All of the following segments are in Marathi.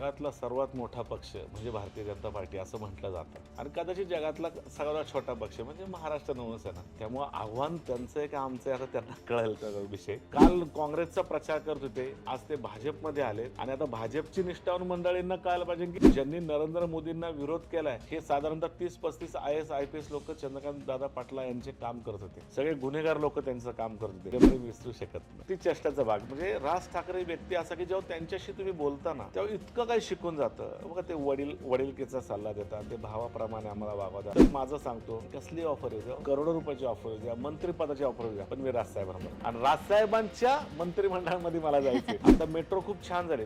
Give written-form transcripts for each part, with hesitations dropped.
जगातला सर्वात मोठा पक्ष म्हणजे भारतीय जनता पार्टी असं म्हटलं जातं आणि कदाचित जगातला सर्वात छोटा पक्ष म्हणजे महाराष्ट्र नवसेना. त्यामुळे आव्हान त्यांचं आहे का आमचं आहे आता त्यांना कळेल त्या विषय. काल काँग्रेसचा प्रचार करत होते, आज ते भाजपमध्ये आले आणि आता भाजपची निष्ठावान मंडळींना कळायला पाहिजे की ज्यांनी नरेंद्र मोदींना विरोध केलाय हे साधारणतः 30-35 IAS IPS लोक चंद्रकांत दादा पाटला यांचे काम करत होते. सगळे गुन्हेगार लोक त्यांचं काम करत होते. ते विसरू शकत नाही. ती चेष्टाचा भाग म्हणजे राज ठाकरे व्यक्ती असा की जेव्हा त्यांच्याशी तुम्ही बोलता ना तेव्हा इतकं काही शिकून जातं बघा. ते वडीलकीचा सल्ला देतात, ते भावाप्रमाणे आम्हाला वागवतात. तर माझं सांगतो कसली ऑफर आहे, करोडो रुपयाची ऑफर आहे, मंत्रिपदाची ऑफर आहे, पण मी राजसाहेबांवर आणि राजसाहेबांच्या मंत्रिमंडळामध्ये मला जायचे. आता मेट्रो खूप छान झाली,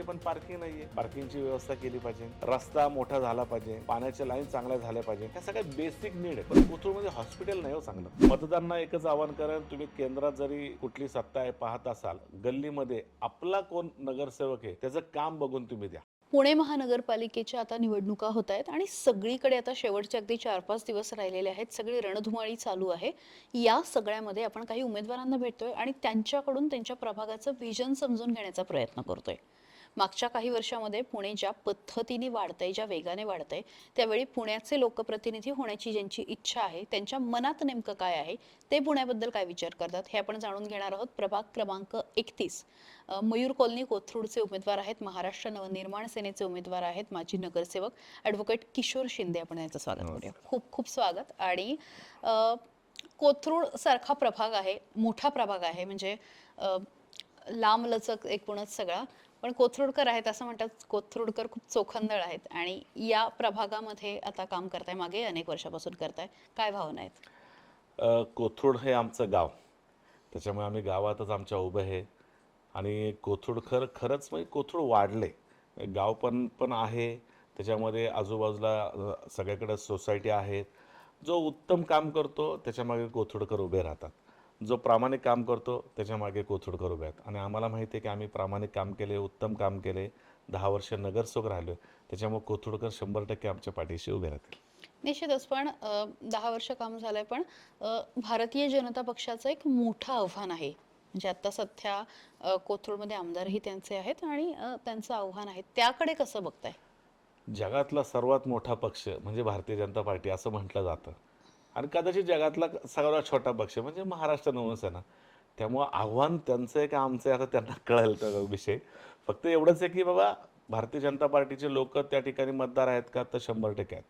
पण पार्किंग नाहीये. पार्किंगची व्यवस्था केली पाहिजे, रस्ता मोठा झाला पाहिजे, पाण्याच्या लाईन चांगल्या झाल्या पाहिजे. ह्या सगळ्या बेसिक नीड आहे. पण कोथरूडमध्ये हॉस्पिटल नाही हो चांगलं. मतदारांना एकच आवाहन करेन, तुम्ही केंद्रात जरी कुठली सत्ता आहे पाहत असाल, गल्लीमध्ये आपला कोण नगरसेवक आहे त्याचं काम बघून तुम्ही द्या. पुणे महानगरपालिकेच्या आता निवडणुका होत आहेत आणि सगळीकडे आता शेवटचे अगदी 4-5 दिवस राहिलेले आहेत. सगळी रणधुमाळी चालू आहे. या सगळ्यामध्ये आपण काही उमेदवारांना भेटतोय आणि त्यांच्याकडून त्यांच्या प्रभागाचं व्हिजन समजून घेण्याचा प्रयत्न करतोय. मागच्या काही वर्षामध्ये पुणे ज्या पद्धतीने वाढतंय, ज्या वेगाने वाढतंय, त्यावेळी पुण्याचे लोकप्रतिनिधी होण्याची ज्यांची इच्छा आहे त्यांच्या मनात नेमकं काय आहे, ते पुण्याबद्दल काय विचार करतात, हे आपण जाणून घेणार आहोत. प्रभाग क्रमांक 31 मयूर कॉलनी कोथरूडचे उमेदवार आहेत, महाराष्ट्र नवनिर्माण सेनेचे उमेदवार आहेत, माजी नगरसेवक ॲडव्होकेट किशोर शिंदे. आपण यांचं स्वागत करूया. खूप खूप स्वागत. आणि कोथरूड सारखा प्रभाग आहे, मोठा प्रभाग आहे, म्हणजे लांब लचक एकूणच सगळा. पण कोथरूडकर आहेत असं म्हणतात. कोथरूडकर खूप चोखंदळ आहेत आणि या प्रभागामध्ये आता काम करताय, मागे अनेक वर्षापासून करताय. काय भावना आहेत? कोथरूड हे आमचं गाव, त्याच्यामुळे आम्ही गावातच आमच्या उभे आहे. आणि कोथरूड खरंच म्हणजे कोथरूड वाढले, गाव पण आहे. त्याच्यामध्ये आजूबाजूला सगळीकडे सोसायटी आहेत. जो उत्तम काम करतो त्याच्यामागे कोथरूडकर उभे राहतात. जो प्रामाणिक काम करतो त्याच्यामागे कोथरूडकर उभे आहेत. आणि आम्हाला माहिती आहे की आम्ही प्रामाणिक काम केले, उत्तम काम केले, 10 वर्ष नगरसेवक राहिलो. त्याच्यामुळे कोथरूडकर 100% आमच्या पाठीशी उभे राहतील. निश्चितच. पण 10 वर्ष काम झालंय, पण भारतीय जनता पक्षाचं एक मोठं आव्हान आहे. म्हणजे आता सध्या कोथरूडमध्ये आमदारही त्यांचे आहेत आणि त्यांचं आव्हान आहे. त्याकडे कसं बघताय? जगातला सर्वात मोठा पक्ष म्हणजे भारतीय जनता पार्टी असं म्हटलं जातं आणि कदाचित जगातला सर्वात छोटा पक्ष म्हणजे महाराष्ट्र नवसेना. त्यामुळं आव्हान त्यांचं आहे का आमचं आहे आता त्यांना कळेल तो विषय. फक्त एवढंच आहे की बाबा भारतीय जनता पार्टीचे लोक त्या ठिकाणी मतदार आहेत का, तर 100% आहेत.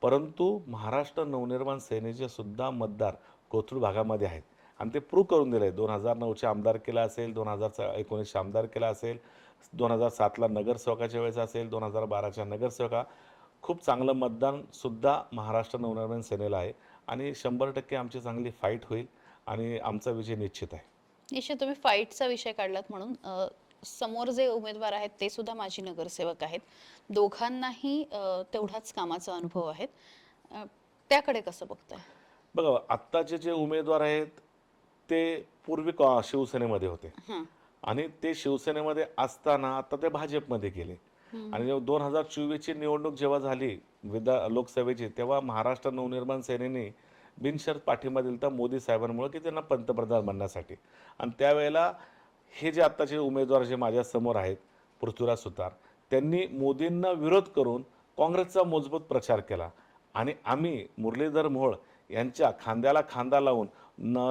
परंतु महाराष्ट्र नवनिर्माण सेनेचे सुद्धा मतदार कोथरूड भागामध्ये आहेत आणि ते प्रूव्ह करून दिलं आहे. 2009च्या आमदारकीला असेल, 2019च्या आमदारकीला असेल, 2007ला नगरसेवकाच्या वेळेस असेल, 2012च्या नगरसेवका. खूप चांगलं मतदान सुद्धा महाराष्ट्र नवनिर्माण सेनेला आहे आणि 100% आमची चांगली फाईट होईल आणि आमचा विजय निश्चित आहे. निश्चित. तुम्ही फाईटचा विषय काढलात म्हणून समोर जे उमेदवार आहेत ते सुद्धा माजी नगरसेवक आहेत. दोघांनाही तेवढाच कामाचा अनुभव आहे. त्याकडे कसं बघताय? बघा, आत्ताचे जे उमेदवार आहेत ते पूर्वी शिवसेनेमध्ये होते हं. आणि ते शिवसेनेमध्ये असताना आता ते भाजपमध्ये गेले. आणि जेव्हा 2024ची निवडणूक जेव्हा झाली लोकसभेची, तेव्हा महाराष्ट्र नवनिर्माण सेनेने बिनशर्त पाठिंबा दिला मोदी साहेबांमुळे की त्यांना पंतप्रधान बनण्यासाठी. आणि त्यावेळेला हे जे आत्ताचे उमेदवार जे माझ्यासमोर आहेत, पृथ्वीराज सुतार, त्यांनी मोदींना विरोध करून काँग्रेसचा मजबूत प्रचार केला आणि आम्ही मुरलीधर मोहोळ यांच्या खांद्याला खांदा लावून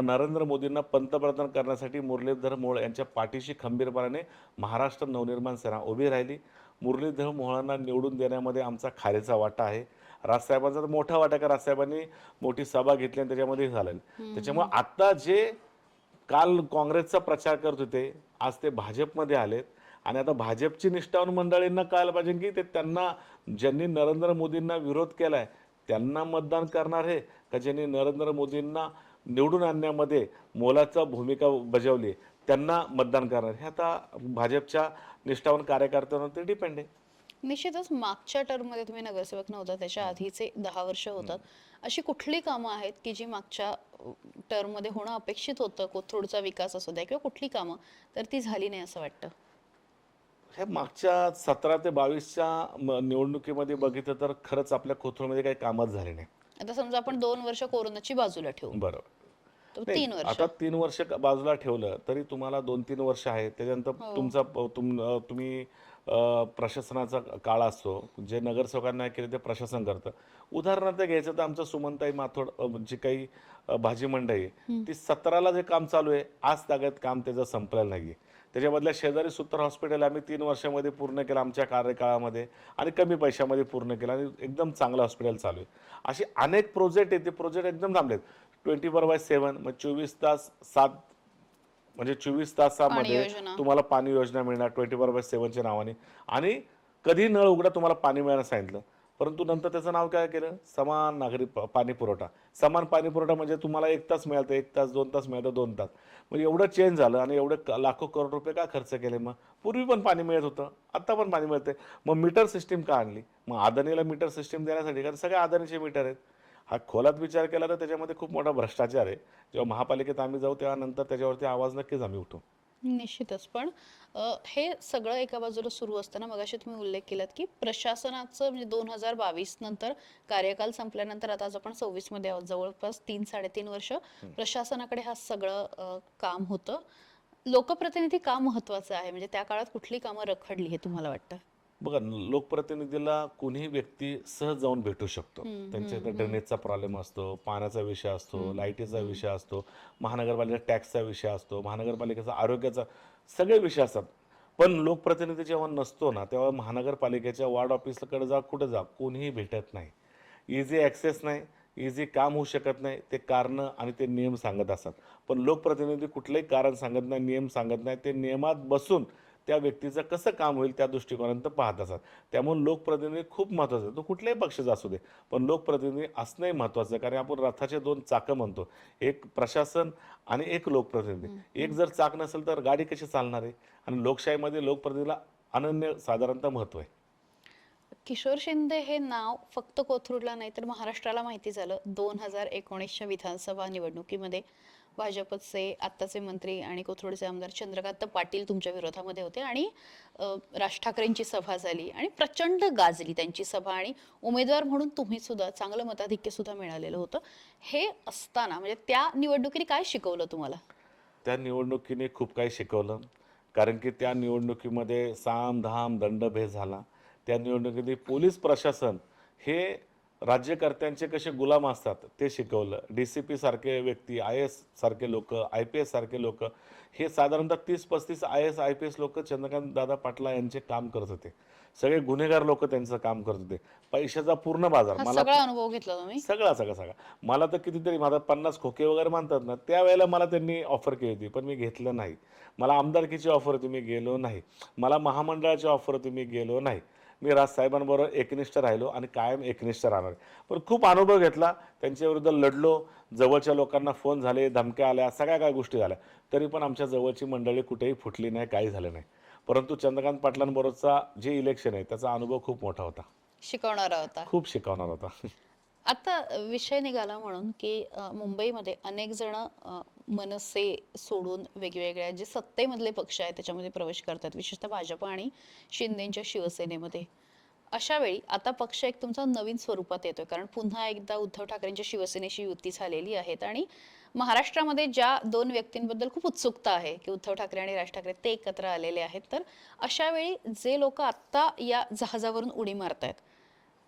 नरेंद्र मोदींना पंतप्रधान करण्यासाठी मुरलीधर मोहोळ यांच्या पाठीशी खंबीरपणाने महाराष्ट्र नवनिर्माण सेना उभी राहिली. मुरलीधर मोहोळांना निवडून देण्यामध्ये आमचा खारीचा वाटा आहे. राजसाहेबांचा तर मोठा वाटा आहे, का राजसाहेबांनी मोठी सभा घेतली आणि त्याच्यामध्ये झालं. त्याच्यामुळे आता जे काल काँग्रेसचा प्रचार करत होते, आज ते भाजपमध्ये आलेत आणि आता भाजपची निष्ठावान मंडळींना कळायला पाहिजे की ते त्यांना ज्यांनी नरेंद्र मोदींना विरोध केलाय त्यांना मतदान करणार आहे का ज्यांनी नरेंद्र मोदींना निवडून आणण्यामध्ये मोलाचा भूमिका बजावली त्यांना मतदान करणार. हे आता भाजपच्या निष्ठावान कार्यकर्त्यांवर ते डिपेंड आहे. निश्चितच. मागच्या टर्ममध्ये तुम्ही नगरसेवक नव्हता, त्याच्या आधीचे 10 वर्ष होतात. अशी कुठली कामं आहेत की जी मागच्या टर्ममध्ये होणं अपेक्षित होतं, कोथरूडचा विकास असू द्या किंवा कुठली कामं, तर ती झाली नाही असं वाटतं? हे मागच्या 17 ते 22च्या निवडणुकीमध्ये बघितलं तर खरंच आपल्या कोथरूडमध्ये काही कामच झाले नाही. आता समजा आपण 2 वर्ष कोरोनाची बाजूला ठेवू, बरोबर. तर नाही, 3 वर्ष. आता 3 वर्ष बाजूला ठेवलं तरी तुम्हाला 2-3 वर्ष आहेत. त्याच्यानंतर हो. तुम्ही प्रशासनाचा काळ असतो, जे नगरसेवकांना केले ते प्रशासन करतं. उदाहरणार्थ घ्यायचं तर आमचं सुमनताई माथोड जी काही भाजी मंडई आहे, ती 17ला जे काम चालू आहे, आज तागत काम त्याचं संपलेलं नाही आहे. त्याच्यामधल्या शेजारी सुत्तर हॉस्पिटल आम्ही 3 वर्षामध्ये पूर्ण केलं आमच्या कार्यकाळामध्ये आणि कमी पैशामध्ये पूर्ण केलं आणि एकदम चांगलं हॉस्पिटल चालू आहे. असे अनेक प्रोजेक्ट आहेत, ते प्रोजेक्ट एकदम थांबलेत. 24/7 मग 24 तास 7 म्हणजे 24 पाणी तासामध्ये योजना. तुम्हाला पाणी योजना मिळणार 24/7च्या नावाने आणि कधी नळ उघडा तुम्हाला पाणी मिळायला सांगितलं. परंतु नंतर त्याचं नाव काय केलं? समान नागरी पाणी पुरवठा. समान पाणी पुरवठा म्हणजे तुम्हाला 1 तास मिळतं, 1 तास, 2 तास मिळतं, 2 तास. म्हणजे एवढं चेंज झालं आणि एवढे लाखो करोड रुपये का खर्च केले मग? पूर्वी पण पाणी मिळत होतं, आता पण पाणी मिळतंय. मग मीटर सिस्टीम का आणली? मग अदानीला मीटर सिस्टीम देण्यासाठी, कारण सगळे अदानीचे मीटर आहेत. हा खोलात विचार केला तर त्याच्यामध्ये खूप मोठा भ्रष्टाचार आहे. जेव्हा महापालिकेत आम्ही जाऊ तेव्हा नंतर त्याच्यावरती आवाज नक्कीच आम्ही उठवू. निश्चितच. पण हे सगळं एका बाजूला सुरू असताना मगाशी तुम्ही उल्लेख केलात, की प्रशासनाचं म्हणजे 2022 नंतर कार्यकाल संपल्यानंतर आता आज आपण 26 मध्ये आहोत. जवळपास 3-3.5 वर्ष प्रशासनाकडे हा सगळं काम होतं. लोकप्रतिनिधी का महत्वाचं आहे? म्हणजे त्या काळात कुठली कामं रखडली हे तुम्हाला वाटतं? बघा लोकप्रतिनिधीला कोणीही व्यक्ती सहज जाऊन भेटू शकतो. त्यांच्या इथं ड्रेनेजचा प्रॉब्लेम असतो, पाण्याचा विषय असतो, लाईटीचा विषय असतो, महानगरपालिका टॅक्सचा विषय असतो, महानगरपालिकेचा आरोग्याचा सगळे विषय असतात. पण लोकप्रतिनिधी जेव्हा नसतो ना, तेव्हा महानगरपालिकेच्या वॉर्ड ऑफिसकडे जा, कुठे जा, कोणीही भेटत नाही. इझी ॲक्सेस नाही, इझी काम होऊ शकत नाही. ते कारणं आणि ते नियम सांगत असतात. पण लोकप्रतिनिधी कुठलंही कारण सांगत नाही, नियम सांगत नाही. ते नियमात बसून त्या व्यक्तीचं कसं काम होईल त्या दृष्टिकोनातून ते पाहत असतात. त्यामुळे लोकप्रतिनिधी खूप महत्त्वाचा आहे. तो कुठल्याही पक्षाचा असू दे. पण लोकप्रतिनिधी असणंही महत्त्वाचं आहे. कारण आपण रथाचे 2 चाकं म्हणतो. एक प्रशासन आणि एक लोकप्रतिनिधी. एक जर चाक नसेल तर गाडी कशी चालणार आहे? आणि लोकशाहीमध्ये लोकप्रतिनिधीला अनन्य साधारणतः महत्त्व आहे. किशोर शिंदे हे नाव फक्त कोथरूडला नाही तर महाराष्ट्राला माहिती झालं 2019च्या विधानसभा निवडणुकीमध्ये. भाजपचे आत्ताचे मंत्री आणि कोथरूडचे आमदार चंद्रकांत पाटील तुमच्या विरोधामध्ये होते आणि राज ठाकरेंची सभा झाली आणि प्रचंड गाजली त्यांची सभा आणि उमेदवार म्हणून तुम्ही सुद्धा चांगलं मताधिक्य सुद्धा मिळालेलं होतं. हे असताना म्हणजे त्या निवडणुकीने काय शिकवलं तुम्हाला? त्या निवडणुकीने खूप काही शिकवलं. कारण की त्या निवडणुकीमध्ये साम, दाम, दंडभेद झाला. त्या निवडणुकीमध्ये पोलीस प्रशासन हे राज्यकर्त्यांचे कसे गुलाम असतात ते शिकवलं. डी-सी-पी सारखे व्यक्ती, आय-ए-एस सारखे लोकं, आय-पी-एस सारखे लोकं हे साधारणतः 30-35 आय-ए-एस, आय-पी-एस लोकं चंद्रकांत दादा पाटला यांचे काम करत होते. सगळे गुन्हेगार लोकं त्यांचं काम करत होते. पैशाचा पूर्ण बाजार. हा मला सगळा अनुभव घेतला तुम्ही? सगळा. मला तर कितीतरी माझा 50 खोके वगैरे म्हणतात ना, त्यावेळेला मला त्यांनी ऑफर केली होती, पण मी घेतलं नाही. मला आमदारकीची ऑफर होती, मी गेलो नाही. मला महामंडळाची ऑफर होती, मी गेलो नाही. मी राजसाहेबांबरोबर एकनिष्ठ राहिलो आणि कायम एकनिष्ठ राहणार. पण खूप अनुभव घेतला, त्यांच्याविरुद्ध लढलो. जवळच्या लोकांना फोन झाले, धमक्या आल्या, सगळ्या काही गोष्टी झाल्या. तरी पण आमच्या जवळची मंडळी कुठेही फुटली नाही, काही झालं नाही. परंतु चंद्रकांत पाटलांबरोबरचा जे इलेक्शन आहे, त्याचा अनुभव खूप मोठा होता. शिकवणारा होता. खूप शिकवणार होता. आता विषय निघाला म्हणून की मुंबईमध्ये अनेक जण मनसे सोडून वेगवेगळ्या जे सत्तेमधले पक्ष आहेत त्याच्यामध्ये प्रवेश करतात, विशेषतः भाजप आणि शिंदेच्या शिवसेनेमध्ये. अशा वेळी आता पक्ष एक तुमचा नवीन स्वरूपात येतोय, कारण पुन्हा एकदा उद्धव ठाकरेंच्या शिवसेनेशी युती झालेली आहेत आणि महाराष्ट्रामध्ये ज्या 2 व्यक्तींबद्दल खूप उत्सुकता आहे की उद्धव ठाकरे आणि राज ठाकरे ते एकत्र आलेले आहेत, तर अशा वेळी जे लोक आत्ता या जहाजावरून उडी मारतायत,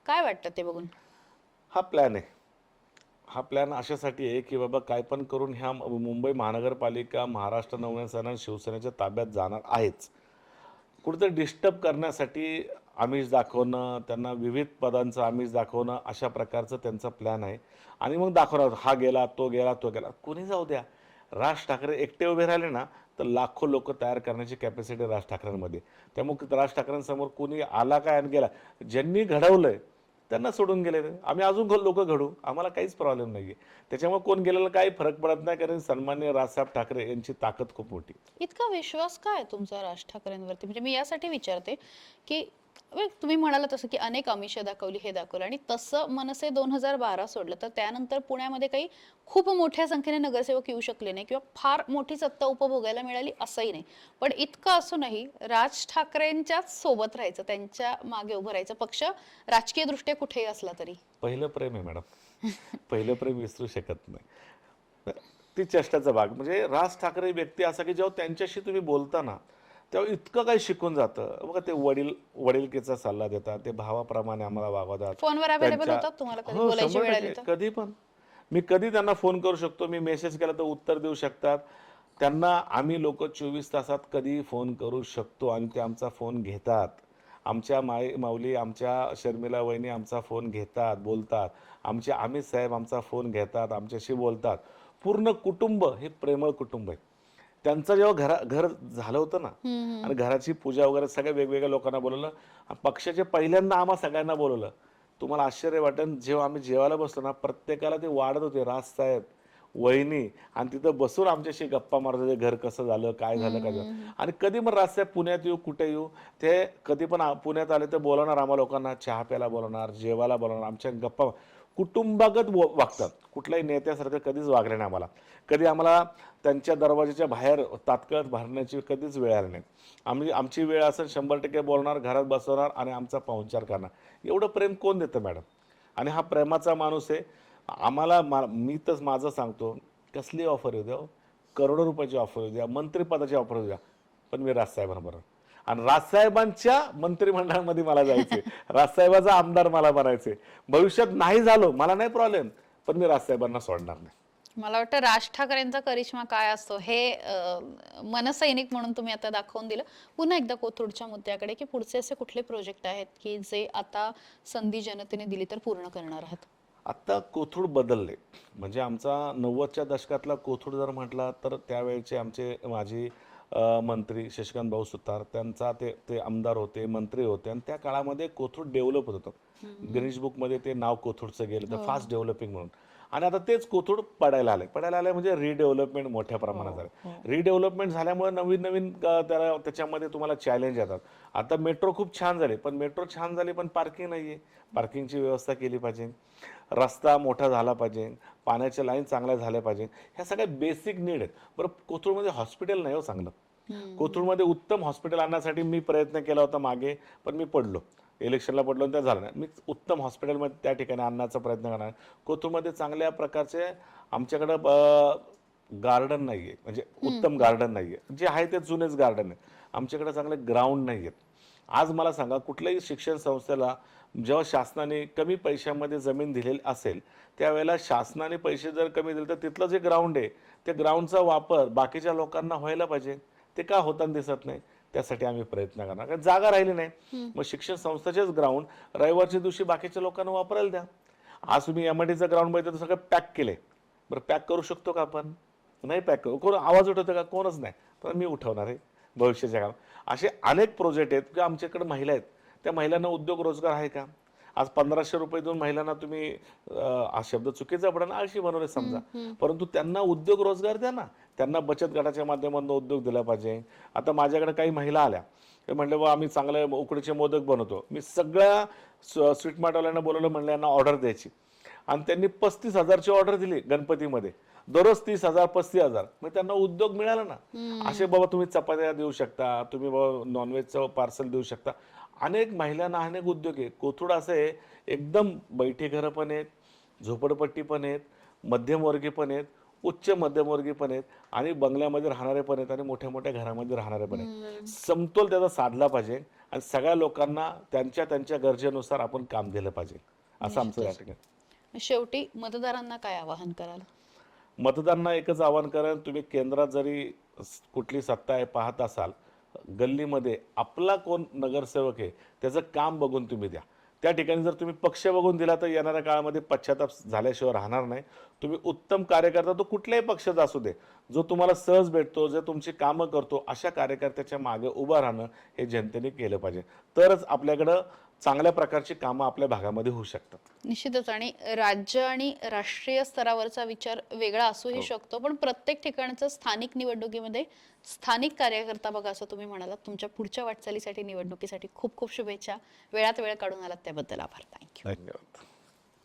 काय वाटतं ते बघून? हा प्लॅन आहे. हा प्लॅन अशासाठी आहे की बाबा काय पण करून ह्या मुंबई महानगरपालिका महाराष्ट्र नवनिर्माण सेना आणि शिवसेनेच्या ताब्यात जाणार आहेच. कुठेतरी डिस्टर्ब करण्यासाठी आमिष दाखवणं, त्यांना विविध पदांचं आमिष दाखवणं, अशा प्रकारचं त्यांचा प्लॅन आहे. आणि मग दाखवणार हा गेला, तो गेला, तो गेला. कोणी जाऊ द्या. राज ठाकरे एकटे उभे राहिले ना, तर लाखो लोक तयार करण्याची कॅपॅसिटी राज ठाकरेंमध्ये. त्यामुळे राज ठाकरेंसमोर कोणी आला काय आणि गेला. ज्यांनी घडवलंय त्यांना सोडून गेले. आम्ही अजून लोक घडू, आम्हाला काहीच प्रॉब्लेम नाही आहे. त्याच्यामुळे कोण गेलेला काही फरक पडत नाही, कारण सन्माननीय राजसाहेब ठाकरे यांची ताकद खूप मोठी. इतका विश्वास काय तुमचा राज ठाकरेंवरती? म्हणजे मी यासाठी विचारते की तुम्ही म्हणाला तसं की अनेक आमिषं दाखवली, हे दाखवलं आणि तसं मनसे 2012 सोडलं तर त्यानंतर पुण्यामध्ये काही खूप मोठ्या संख्येने नगरसेवक येऊ शकले नाही किंवा फार मोठी सत्ता उपभोगायला मिळाली असंही नाही. पण इतकं असूनही राज ठाकरेंच्याच सोबत राहायचं, त्यांच्या मागे उभं राहायचं, पक्ष राजकीय दृष्ट्या कुठेही असला तरी. पहिलं प्रेम आहे मॅडम. पहिलं प्रेम विसरू शकत नाही. ती चेष्टाचा भाग. म्हणजे राज ठाकरे व्यक्ती असा की जेव्हा त्यांच्याशी तुम्ही बोलता ना, तेव्हा इतकं काही शिकून जातं. बघा ते वडीलकीचा सल्ला देतात, ते भावाप्रमाणे आम्हाला वागवतात. फोनवर अवेलेबल त्यांच्या होतात तुम्हाला कधी हो, बोलायची वेळ आली 100% तर? कधी पण. मी कधी त्यांना फोन करू शकतो, मी मेसेज केला तर उत्तर देऊ शकतात. त्यांना आम्ही लोकं 24 तासात कधीही फोन करू शकतो आणि ते आमचा फोन घेतात. आमच्या माऊली, आमच्या शर्मिला वहिनी आमचा फोन घेतात, बोलतात. आमचे अमित साहेब आमचा फोन घेतात, आमच्याशी बोलतात. पूर्ण कुटुंब हे प्रेमळ कुटुंब आहे. त्यांचं जेव्हा घर झालं होतं ना आणि घराची पूजा वगैरे सगळ्या वेगवेगळ्या लोकांना बोलवलं. पक्षाचे पहिल्यांदा आम्हा सगळ्यांना बोलवलं. तुम्हाला आश्चर्य वाटेल, जेव्हा आम्ही जेवायला बसलो ना, प्रत्येकाला ते वाढत होते, राजसाहेब, वहिनी आणि तिथं बसून आमच्याशी गप्पा मारत होते, घर कसं झालं, काय झालं, काय झालं. आणि कधी पण राजसाहेब पुण्यात येऊ, कुठे येऊ, ते कधी पण पुण्यात आले तर बोलवणार आम्हा लोकांना, चहा प्यायला बोलवणार, जेवायला बोलवणार, आमच्या गप्पा कुटुंबागत वागतात. कुठल्याही नेत्यासारखं कधीच वागले नाही आम्हाला. कधी आम्हाला त्यांच्या दरवाजाच्या बाहेर तात्काळ भरण्याची कधीच वेळ आली नाही. आमची वेळ असेल 100% बोलणार, घरात बसवणार आणि आमचा पाहुणचार करणार. एवढं प्रेम कोण देतं मॅडम? आणि हा प्रेमाचा माणूस आहे. आम्हाला मी तर माझं सांगतो, कसली ऑफर येऊ द्या हो, करोडो रुपयाची ऑफर येऊ द्या, मंत्रिपदाची ऑफर येऊ द्या, पण मी राजसाहेबांबरोबर आणि राजसाहेबांच्या मंत्रिमंडळामध्ये मला जायचे, राजसाहेबाचा आमदार मला बनायचे. भविष्यात नाही झालो मला नाही प्रॉब्लेम, पण मी राजसाहेबांना सोडणार नाही. मला वाटतं राज ठाकरेंचा करिश्मा काय असतो हे मनसैनिक म्हणून तुम्ही आता दाखवून दिलं. पुन्हा एकदा कोथरूडच्या मुद्द्याकडे, की पुढचे असे कुठले प्रोजेक्ट आहेत की जे आता संधी जनतेने दिली तर पूर्ण करणार आहात? आत्ता कोथरूड बदलले. म्हणजे आमचा 90च्या दशकातला कोथरूड जर म्हटला तर त्यावेळचे आमचे माजी मंत्री शशिकांत भाऊ सुतार, त्यांचा ते ते आमदार होते, मंत्री होते आणि त्या काळामध्ये कोथरूड डेव्हलप होत होतं. गिनीज बुकमध्ये ते नाव कोथरूडचं गेलं तर फास्ट डेव्हलपिंग म्हणून. आणि आता तेच कोथरूड पडायला आलंय म्हणजे रिडेव्हलपमेंट मोठ्या प्रमाणात झालं. रिडेव्हलपमेंट झाल्यामुळे नवीन नवीन त्याच्यामध्ये तुम्हाला चॅलेंज येतात. आता मेट्रो खूप छान झाली, पण मेट्रो छान झाली पण पार्किंग नाहीये. पार्किंगची व्यवस्था केली पाहिजे, रस्ता मोठा झाला पाहिजे, पाण्याच्या लाईन चांगल्या झाल्या पाहिजे. ह्या सगळ्या बेसिक नीड आहेत. बरं, कोथरूडमध्ये हॉस्पिटल नाही हो चांगलं. कोथरूडमध्ये उत्तम हॉस्पिटल आणण्यासाठी मी प्रयत्न केला होता मागे, पण मी पडलो. इलेक्शनला पडलो आणि ते झालं नाही. मी उत्तम हॉस्पिटलमध्ये त्या ठिकाणी आणण्याचा प्रयत्न करणार. कोथरूडमध्ये चांगल्या प्रकारचे आमच्याकडं गार्डन नाही आहे, म्हणजे उत्तम गार्डन नाही आहे. जे आहे ते जुनेच गार्डन आहे. आमच्याकडे चांगले ग्राउंड नाही आहेत. आज मला सांगा, कुठल्याही शिक्षण संस्थेला जेव्हा शासनाने कमी पैशामध्ये जमीन दिलेली असेल, त्यावेळेला शासनाने पैसे जर कमी दिले तर तिथलं जे ग्राउंड आहे, त्या ग्राउंडचा वापर बाकीच्या लोकांना व्हायला पाहिजे. ते का होताना दिसत नाही? त्यासाठी आम्ही प्रयत्न करणार. कारण जागा राहिली नाही. मग शिक्षण संस्थेचेच ग्राउंड रविवारच्या दिवशी बाकीच्या लोकांना वापरायला द्या. आज तुम्ही एम-आय-टीचं ग्राउंड बघितलं तर सगळं पॅक केलंय. बरं, पॅक करू शकतो का आपण? नाही पॅक करू. कोण आवाज उठवतं का? कोणच नाही. पण मी उठवणार आहे भविष्याच्या काळात. असे अनेक प्रोजेक्ट आहेत की आमच्याकडे महिला आहेत. त्या महिलांना उद्योग रोजगार आहे का? आज 1500 रुपये देऊन महिलांना तुम्ही हा शब्द चुकीचा पडा, आळशी बनवले समजा, परंतु त्यांना उद्योग रोजगार द्या ना. त्यांना बचत गटाच्या माध्यमातून उद्योग दिला पाहिजे. आता माझ्याकडे काही महिला आल्या, ते म्हणले बा आम्ही चांगले उकडीचे मोदक बनवतो. मी सगळ्या स्वीट मार्टवाल्यांना बोलवलं, म्हणलं यांना ऑर्डर द्यायची आणि त्यांनी 35,000ची ऑर्डर दिली गणपतीमध्ये. दररोज 30,000 35,000. मग त्यांना उद्योग मिळाला ना. असे बाबा तुम्ही चपात्या देऊ शकता, तुम्ही बाबा नॉनव्हेजचं पार्सल देऊ शकता. अनेक महिलांना अनेक उद्योग आहे. कोथरूड असं आहे, एकदम बैठी घरं पण आहेत, झोपडपट्टी पण आहेत, मध्यमवर्गीय पण आहेत, उच्च मध्यमवर्गीय पण आहेत आणि बंगल्यामध्ये राहणारे पण आहेत आणि मोठ्या मोठ्या घरामध्ये राहणारे पण आहेत. समतोल त्याचा साधला पाहिजे आणि सगळ्या लोकांना त्यांच्या त्यांच्या गरजेनुसार आपण काम दिलं पाहिजे, असं आमचं या ठिकाणी. शेवटी मतदारांना काय आवाहन कराल? मतदारांना एकच आवाहन करेन, तुम्ही केंद्रात जरी कुठली सत्ता आहे पाहत असाल, गल्लीमध्ये आपला कोण नगरसेवक आहे त्याचं काम बघून तुम्ही द्या. त्या ठिकाणी जर तुम्ही पक्ष बघून दिला तर येणाऱ्या काळामध्ये पश्चाताप झाल्याशिवाय राहणार नाही. तुम्ही उत्तम कार्यकर्ता, तो कुठल्याही पक्षाचा असू दे, जो तुम्हाला सहज भेटतो, जो तुमची कामं करतो, अशा कार्यकर्त्याच्या मागे उभं राहणं हे जनतेने केलं पाहिजे. तरच आपल्याकडं चांगल्या प्रकारची कामं आपल्या भागामध्ये होऊ शकतात. निश्चितच. आणि राज्य आणि राष्ट्रीय स्तरावरचा विचार वेगळा असूही शकतो, पण प्रत्येक ठिकाणचं स्थानिक निवडणुकीमध्ये स्थानिक कार्यकर्ता बघा, असं तुम्ही म्हणालात. तुमच्या पुढच्या वाटचालीसाठी, निवडणुकीसाठी खूप खूप शुभेच्छा. वेळात वेळ काढून आलात त्याबद्दल आभार. थँक्यू. धन्यवाद.